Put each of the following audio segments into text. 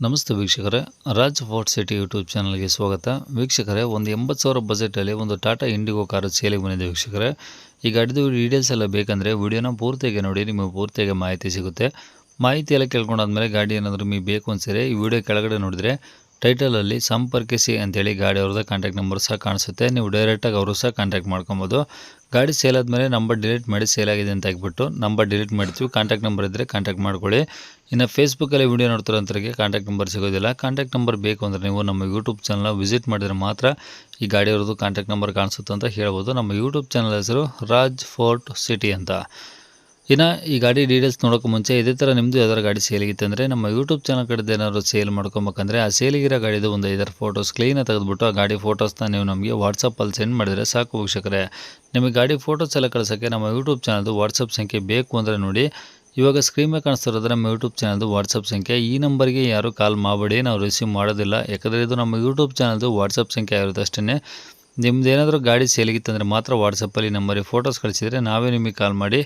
ನಮಸ್ತೆ ವೀಕ್ಷಕರೇ, Raj fort city YouTube ಚಾನಲ್ಗೆ ಸ್ವಾಗತ. ವೀಕ್ಷಕರೇ, ಒಂದು 80,000 ಬಜೆಟಲ್ಲಿ ಒಂದು ಟಾಟಾ ಇಂಡಿಗೋ ಕಾರು ಸೇಲಿಗೆ ಬಂದಿದೆ ವೀಕ್ಷಕರೇ. ಈ ಗಾಡಿದು ಡೀಟೇಲ್ಸ್ ಎಲ್ಲ ಬೇಕಂದರೆ ವಿಡಿಯೋನ ಪೂರ್ತಿಯಾಗಿ ನೋಡಿ, ನಿಮಗೆ ಪೂರ್ತಿಯಾಗಿ ಮಾಹಿತಿ ಸಿಗುತ್ತೆ. ಮಾಹಿತಿ ಎಲ್ಲ ಕೇಳ್ಕೊಂಡಾದ್ಮೇಲೆ ಗಾಡಿ ಏನಾದರೂ ನಿಮಗೆ ಬೇಕು ಅನ್ಸಿದ್ರೆ ಈ ವಿಡಿಯೋ ಕೆಳಗಡೆ ನೋಡಿದರೆ ಟೈಟಲಲ್ಲಿ ಸಂಪರ್ಕಿಸಿ ಅಂತೇಳಿ ಗಾಡಿ ಅವ್ರದ್ದು ಕಾಂಟ್ಯಾಕ್ಟ್ ನಂಬರ್ ಸಹ ಕಾಣಿಸುತ್ತೆ. ನೀವು ಡೈರೆಕ್ಟಾಗಿ ಅವರು ಸಹ ಕಾಂಟ್ಯಾಕ್ಟ್ ಮಾಡ್ಕೊಬೋದು. ಗಾಡಿ ಸೇಲ್ ಆದಮೇಲೆ ನಂಬರ್ ಡಿಲೀಟ್ ಮಾಡಿ ಸೇಲ್ ಆಗಿದೆ ಅಂತ ಹಾಕ್ಬಿಟ್ಟು ನಂಬರ್ ಡಿಲೀಟ್ ಮಾಡ್ತೀವಿ. ಕಾಂಟ್ಯಾಕ್ಟ್ ನಂಬರ್ ಇದ್ದರೆ ಕಾಂಟ್ಯಾಕ್ಟ್ ಮಾಡ್ಕೊಳ್ಳಿ. ಇನ್ನು ಫೇಸ್ಬುಕ್ಕಲ್ಲಿ ವಿಡಿಯೋ ನೋಡ್ತಿರೋಂಥವ್ರಿಗೆ ಕಾಂಟ್ಯಾಕ್ಟ್ ನಂಬರ್ ಸಿಗೋದಿಲ್ಲ. ಕಾಂಟ್ಯಾಕ್ಟ್ ನಂಬರ್ ಬೇಕು ಅಂದರೆ ನೀವು ನಮ್ಮ ಯೂಟ್ಯೂಬ್ ಚಾನಲ್ನ ವಿಸಿಟ್ ಮಾಡಿದರೆ ಮಾತ್ರ ಈ ಗಾಡಿಯವ್ರದ್ದು ಕಾಂಟ್ಯಾಕ್ಟ್ ನಂಬರ್ ಕಾಣಿಸುತ್ತೆ ಅಂತ ಹೇಳ್ಬೋದು. ನಮ್ಮ ಯೂಟ್ಯೂಬ್ ಚಾನಲ್ ಹೆಸರು ರಾಜ್ ಫೋರ್ಟ್ ಸಿಟಿ ಅಂತ. ಇನ್ನು ಈ ಗಾಡಿ ಡೀಟೇಲ್ಸ್ ನೋಡೋಕೆ ಮುಂಚೆ ಇದೇ ಥರ ನಿಮ್ಮದು ಯಾವ್ದಾರು ಗಾಡಿ ಸೇಲಿಗಿತ್ತು ಅಂದರೆ ನಮ್ಮ ಯೂಟ್ಯೂಬ್ ಚಾನಲ್ ಕಡೆದು ಏನಾದರೂ ಸೇಲ್ ಮಾಡ್ಕೊಬೇಕಂದ್ರೆ ಆ ಸೇಲಿಗಿರೋ ಗಾಡಿದು ಒಂದು 5 ಫೋಟೋಸ್ ಕ್ಲೀನಾಗಿ ತೆಗೆದುಬಿಟ್ಟು ಆ ಗಾಡಿ ಫೋಟೋಸ್ನ ನೀವು ನಮಗೆ ವಾಟ್ಸಪ್ಪಲ್ಲಿ ಸೆಂಡ್ ಮಾಡಿದರೆ ಸಾಕು ವೀಕ್ಷಕರೇ. ನಿಮಗೆ ಗಾಡಿ ಫೋಟೋಸ್ ಎಲ್ಲ ಕಳ್ಸೋಕ್ಕೆ ನಮ್ಮ ಯೂಟ್ಯೂಬ್ ಚಾನಲ್ದು ವಾಟ್ಸಪ್ ಸಂಖ್ಯೆ ಬೇಕು ಅಂದರೆ ನೋಡಿ, ಇವಾಗ ಸ್ಕ್ರೀನ್ ಮೇಲೆ ಕಾಣಿಸ್ತಿರೋದ್ರೆ ನಮ್ಮ ಯೂಟ್ಯೂಬ್ ಚಾನಲ್ದು ವಾಟ್ಸಪ್ ಸಂಖ್ಯೆ. ಈ ನಂಬರ್ಗೆ ಯಾರು ಕಾಲ್ ಮಾಡಬೇಡಿ, ನಾವು ರಿಸೀವ್ ಮಾಡೋದಿಲ್ಲ. ಯಾಕಂದರೆ ಇದು ನಮ್ಮ ಯೂಟ್ಯೂಬ್ ಚಾನಲ್ದು ವಾಟ್ಸಪ್ ಸಂಖ್ಯೆ ಆಗಿರುತ್ತೆ ಅಷ್ಟೇ. ನಿಮ್ದು ಏನಾದರೂ ಗಾಡಿ ಸೇಲಿಗಿತ್ತಂದರೆ ಮಾತ್ರ ವಾಟ್ಸಪ್ಪಲ್ಲಿ ನಂಬರಿಗೆ ಫೋಟೋಸ್ ಕಳಿಸಿದರೆ ನಾವೇ ನಿಮಗೆ ಕಾಲ್ ಮಾಡಿ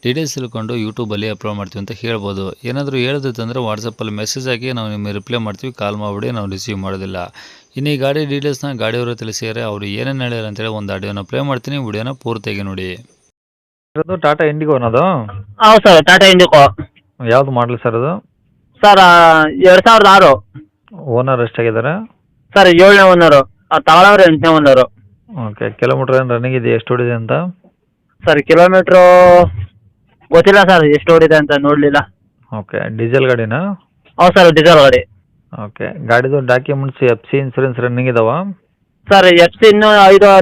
ಡೀಟೇಲ್ಸ್ ತಿಳ್ಕೊಂಡು ಯೂಟ್ಯೂಬಲ್ಲಿ ಅಪ್ಲೋಡ್ ಮಾಡ್ತೀವಿ ಅಂತ ಹೇಳ್ಬೋದು. ಏನಾದರೂ ಹೇಳೋದಿತ್ತಂದರೆ ವಾಟ್ಸಪ್ಪಲ್ಲಿ ಮೆಸೇಜ್ ಹಾಕಿ ನಾವು ನಿಮಗೆ ರಿಪ್ಲೈ ಮಾಡ್ತೀವಿ, ಕಾಲ್ ಮಾಡಿಬಿಡಿ, ನಾವು ರಿಸೀವ್ ಮಾಡೋದಿಲ್ಲ. ಇನ್ನು ಈ ಗಾಡಿ ಡೀಟೇಲ್ಸ್ನ ಗಾಡಿಯವರು ತಿಳಿಸಿದರೆ ಅವರು ಏನೇನು ಹೇಳ್ಯಾರ ಅಂತೇಳಿ ಒಂದು ಆಡಿಯೋನ ಪ್ಲೇ ಮಾಡ್ತೀನಿ, ವಿಡಿಯೋನ ಪೂರ್ತಿಯಾಗಿ ನೋಡಿ. ಅದು ಟಾಟಾ ಇಂಡಿಗೋ ಅನ್ನೋದು ಹೌದು ಸರ್, ಟಾಟಾ ಇಂಡಿಗೋ. ಯಾವ್ದು ಮಾಡಲಿ ಸರ್ ಅದು? ಸರ್ 2006. ಓನರ್ ಎಷ್ಟಾಗಿದ್ದಾರೆ? ಸರ್ 7ನೇ ಓನರು. ತಗೊಳ್ಳೋರು 8ನೇ ಓನರು. ಓಕೆ, ಕಿಲೋಮೀಟ್ರ್ ಏನು ರನ್ನಿಂಗ್ ಇದೆ, ಎಷ್ಟು ಹೊಡಿದೆ ಅಂತ? ಸರ್ ಕಿಲೋಮೀಟ್ರು ಗೊತ್ತಿಲ್ಲ ಸರ್, ಎಷ್ಟು ಓಡಿದೆ ಅಂತ ನೋಡಲಿಲ್ಲ. ಓಕೆ, ಡೀಸೆಲ್ ಗಾಡಿನಾ? ಹೌದು ಸರ್, ಡೀಸೆಲ್ ಗಾಡಿ. ಓಕೆ, ಗಾಡಿದು ಡಾಕ್ಯುಮೆಂಟ್ಸ್ FC ಇನ್ಸೂರೆನ್ಸ್ ರನ್ನಿಂಗ್ ಇದಾವ? ಸರ್ FC ಇನ್ನೂ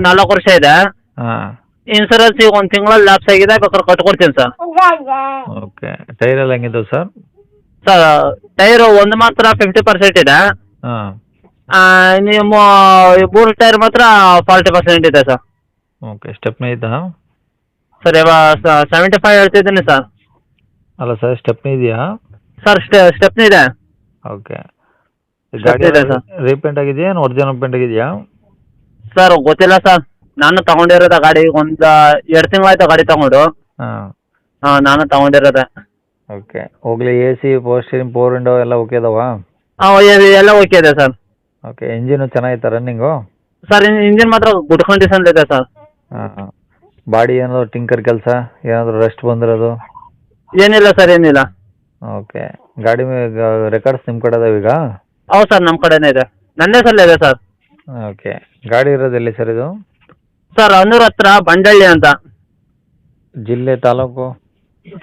4 ವರ್ಷ ಇದೆ. ಹಾಂ. ಇನ್ಸೂರೆನ್ಸ್ ಈಗ 1 ತಿಂಗಳಲ್ಲಿ ಲ್ಯಾಪ್ಸ್ ಆಗಿದೆ, ಬೇಕಾದ್ರೆ ಕಟ್ಕೊಡ್ತೀನಿ ಸರ್. ಓಕೆ, ಟೈರ್ ಎಲ್ಲ ಹೆಂಗಿದಾವೆ ಸರ್? ಸರ್ ಟೈರು ಒಂದು ಮಾತ್ರ 50% ಇದೆ. ಹಾಂ. ನೀವು 3 ಟೈರ್ ಮಾತ್ರ 40% ಇದೆ ಸರ್. ಓಕೆ, ಸ್ಟೆಪ್ನಿ ಇದ್ದಾ? ಸರ್ ಇವಾಗ 75 ಹೇಳ್ತಿದ್ದೀನಿ ಸರ್. ಅಲ್ಲ ಸರ್, ಸ್ಟೆಪ್ನಿ ಇದೆಯಾ? ಸರ್ ಸ್ಟೆಪ್ನಿ ಇದೆ. ಓಕೆ, Stepney ಗಾಡಿ ಇದೆ ಸರ್. ರೀಪೇಂಟ್ ಆಗಿದೆಯಾ, ಏನು ಒರಿಜಿನಲ್ ಪೇಂಟ್ ಆಗಿದೆಯಾ? ಸರ್ ಗೊತ್ತಿಲ್ಲ ಸರ್, ನಾನು ತಗೊಂಡಿರೋದ ಗಾಡಿ ಒಂದು 2 ತಿಂಗಳಾಯ್ತು ಗಾಡಿ ತಗೊಂಡು. ಹಾಂ. ನಾನು ತಗೊಂಡಿರೋದೆ. ಓಕೆ, ಹೋಗ್ಲಿ. AC, power steering, power window ಎಲ್ಲ ಓಕೆ ಇದಾವಾ? ಎಲ್ಲ ಓಕೆ ಇದೆ ಸರ್. ಓಕೆ, ಇಂಜಿನು ಚೆನ್ನಾಗಿತ್ತಾ ರನ್ನಿಂಗು? ಸರ್ ಇಂಜಿನ್ ಮಾತ್ರ ಗುಡ್ ಕಂಡೀಷನ್ ಇದೆ ಸರ್. ಹಾಂ. ಬಾಡಿ ಏನಾದರೂ ಟಿಂಕರ್ ಕೆಲಸ, ಏನಾದರೂ ರೆಸ್ಟ್ ಬಂದಿರೋದು? ಏನಿಲ್ಲ ಸರ್, ಏನಿಲ್ಲ. ಓಕೆ, ಗಾಡಿ ರೆಕಾರ್ಡ್ಸ್ ನಿಮ್ಮ ಕಡೆ ಅದಾವ ಈಗ? ಹೌದು ಸರ್, ನಮ್ಮ ಕಡೆನೇ ಇದೆ, ನನ್ನೇ ಸಲ ಇದೆ ಸರ್. ಓಕೆ, ಗಾಡಿ ಇರೋದು ಎಲ್ಲಿ ಸರ್ ಇದು? ಸರ್ ಅನ್ನೂರ್ ಹತ್ರ ಬಂಡಳ್ಳಿ ಅಂತ. ಜಿಲ್ಲೆ, ತಾಲೂಕು?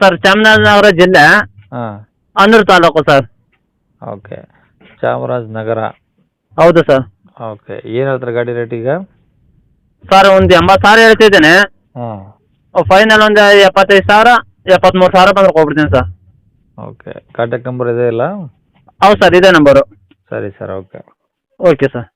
ಸರ್ ಚಾಮರಾಜನಗರ ಜಿಲ್ಲೆ, ಹಾಂ. ಅನ್ನೂರು ತಾಲೂಕು ಸರ್. ಓಕೆ, ಚಾಮರಾಜನಗರ. ಹೌದು ಸರ್. ಓಕೆ, ಏನು ಹೇಳ್ತಾರೆ ಗಾಡಿ ರೇಟ್ ಈಗ? ಸರ್ ಒಂದು 80,000 ಹೇಳ್ತಿದ್ದೇನೆ. ಹಾಂ. ಫೈನಲ್ ಒಂದು 75,000, 73,000 ಬಂದ್ರೆ ಕೊಡ್ಬಿಡ್ತೀನಿ ಸರ್. ಓಕೆ, ಕಾಂಟ್ಯಾಕ್ಟ್ ನಂಬರ್ ಇದೆ ಇಲ್ಲ? ಹೌದು ಸರ್, ಇದೇ ನಂಬರು. ಸರಿ ಸರ್, ಓಕೆ. Okay sir.